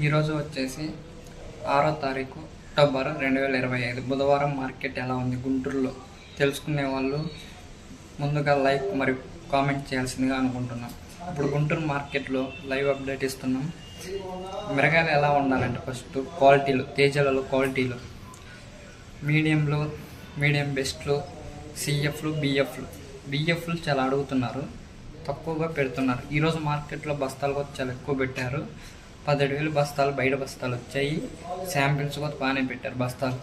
ఈరోజు వచ్చేసి 6వ తారీఖు అక్టోబర్ 2025 బుధవారం మార్కెట్ ఎలా ఉంది గుంటూరులో తెలుసుకునే వాళ్ళు ముందుగా లైక్ మరియు కామెంట్ చేయాల్సిందిగా అనుకుంటున్నాం. ఇప్పుడు గుంటూరు మార్కెట్లో లైవ్ అప్డేట్ ఇస్తున్నాం. మిరగాయలు ఎలా ఉండాలంటే ఫస్ట్ క్వాలిటీలు, తేజాలలో క్వాలిటీలు మీడియంలు, మీడియం బెస్ట్లు, సిఎఫ్లు, బిఎఫ్లు చాలా అడుగుతున్నారు, తక్కువగా పెడుతున్నారు. ఈరోజు మార్కెట్లో బస్తాలు కూడా చాలా ఎక్కువ పెట్టారు. 17,000 బస్తాలు బయట బస్తాలు వచ్చాయి. శాంపిల్స్ కూడా బాగానే పెట్టారు బస్తాలు.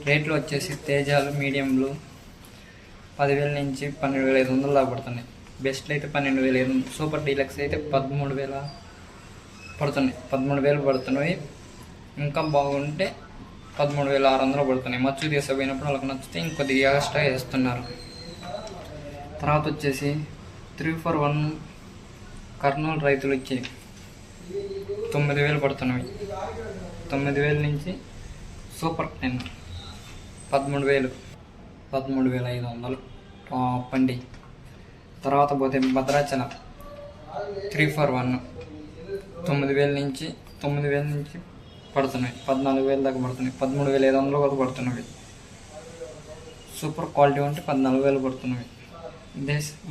రేట్లు వచ్చేసి తేజాలు మీడియంలు 10,000 నుంచి 12,500 దాకా పడుతున్నాయి. బెస్ట్లు అయితే 12,500, సూపర్ డీలక్స్ అయితే 13,000 పడుతున్నాయి. 13,000 పడుతున్నాయి. ఇంకా బాగుంటే 13,600 పడుతున్నాయి. మచ్చు తీసుకుపోయినప్పుడు వాళ్ళకి నచ్చితే ఇంకొద్దిగా ఎక్స్ట్రా వేస్తున్నారు. తర్వాత వచ్చేసి 341 కర్నూలు రైతులు వచ్చి 9,000 పడుతున్నాయి. 9,000 నుంచి సూపర్ 10 13,000, 13,500 టాప్ అండి. తర్వాత పోతే భద్రాచలం 341 9,000 నుంచి పడుతున్నాయి. 14,000 దాకా పడుతున్నాయి. 13,500 కూడా పడుతున్నాయి. సూపర్ క్వాలిటీ ఉంటే 14,000 పడుతున్నాయి.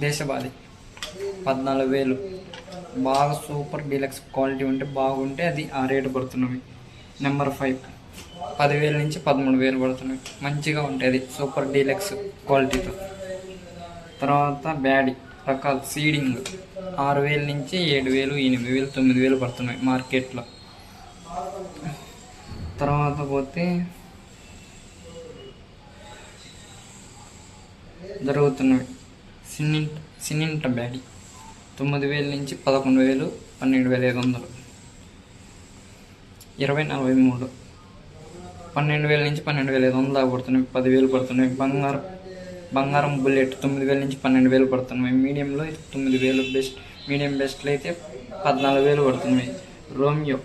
దేశవాళీ 14,000. బాగా సూపర్ డీలక్స్ క్వాలిటీ ఉంటే బాగుంటే అది ఆ రేటు పడుతున్నవి. నెంబర్ 5 10,000 నుంచి 13,000 పడుతున్నవి. మంచిగా ఉంటుంది సూపర్ డీలక్స్ క్వాలిటీతో. తర్వాత బ్యాడీ రకాలు సీడింగ్ 6,000 నుంచి 7,000, 8,000, 9,000 పడుతున్నాయి మార్కెట్లో. తర్వాత పోతే జరుగుతున్నవి సినింట బ్యాడీ 9,000 నుంచి 11,000, 12,500, 2043 12,000 నుంచి 12,500 దాకా పడుతున్నాయి. 10,000 పడుతున్నాయి. బంగారం బుల్లెట్ 9,000 నుంచి 12,000 పడుతున్నాయి. మీడియంలో 9,000, మీడియం బెస్ట్లో అయితే 14,000 పడుతున్నాయి. రోమియో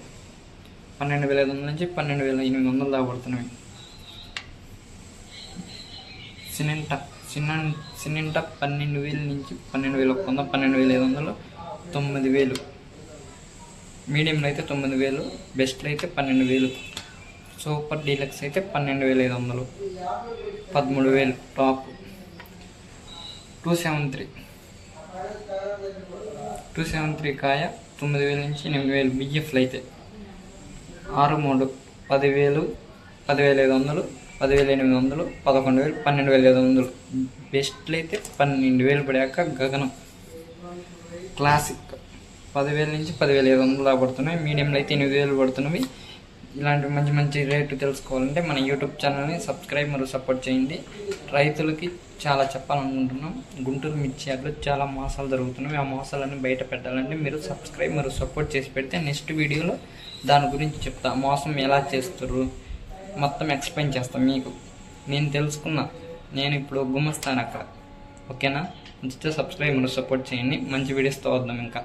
12,500 నుంచి 12,800 దాకా పడుతున్నాయి. సినింట 12,000 నుంచి 12,100, 12,500, 9,000. మీడియంలో అయితే 9,000, బెస్ట్లో అయితే 12,000, సూపర్ డీలక్స్ అయితే 12,500, 13,000 టాప్. 273 కాయ 9,000 నుంచి 8,000. బిఎఫ్లు అయితే 63 10,000, 10,500, 10,800, 11,000, 12,500. బెస్ట్లు అయితే 12,000 పడాక గగనం. క్లాసిక్ 10,000 నుంచి 10,500 దాకా పడుతున్నాయి. మీడియంలో అయితే 8,000 పడుతున్నాయి. ఇలాంటి మంచి మంచి రేటు తెలుసుకోవాలంటే మన యూట్యూబ్ ఛానల్ని సబ్స్క్రైబ్ మరియు సపోర్ట్ చేయండి. రైతులకి చాలా చెప్పాలనుకుంటున్నాం. గుంటూరు మిర్చి యార్డ్లో చాలా మోసాలు జరుగుతున్నాయి. ఆ మోసాలన్నీ బయట పెట్టాలంటే మీరు సబ్స్క్రైబ్ మరియు సపోర్ట్ చేసి పెడితే నెక్స్ట్ వీడియోలో దాని గురించి చెప్తా. మోసం ఎలా చేస్తారు మొత్తం ఎక్స్ప్లెయిన్ చేస్తాను మీకు. నేను తెలుసుకున్నా, నేను ఇప్పుడు గుమ్మస్తాను అక్కడ. ఓకేనా? నచ్చితే సబ్స్క్రైబ్ మరియు సపోర్ట్ చేయండి. మంచి వీడియోస్తో వద్దాం ఇంకా.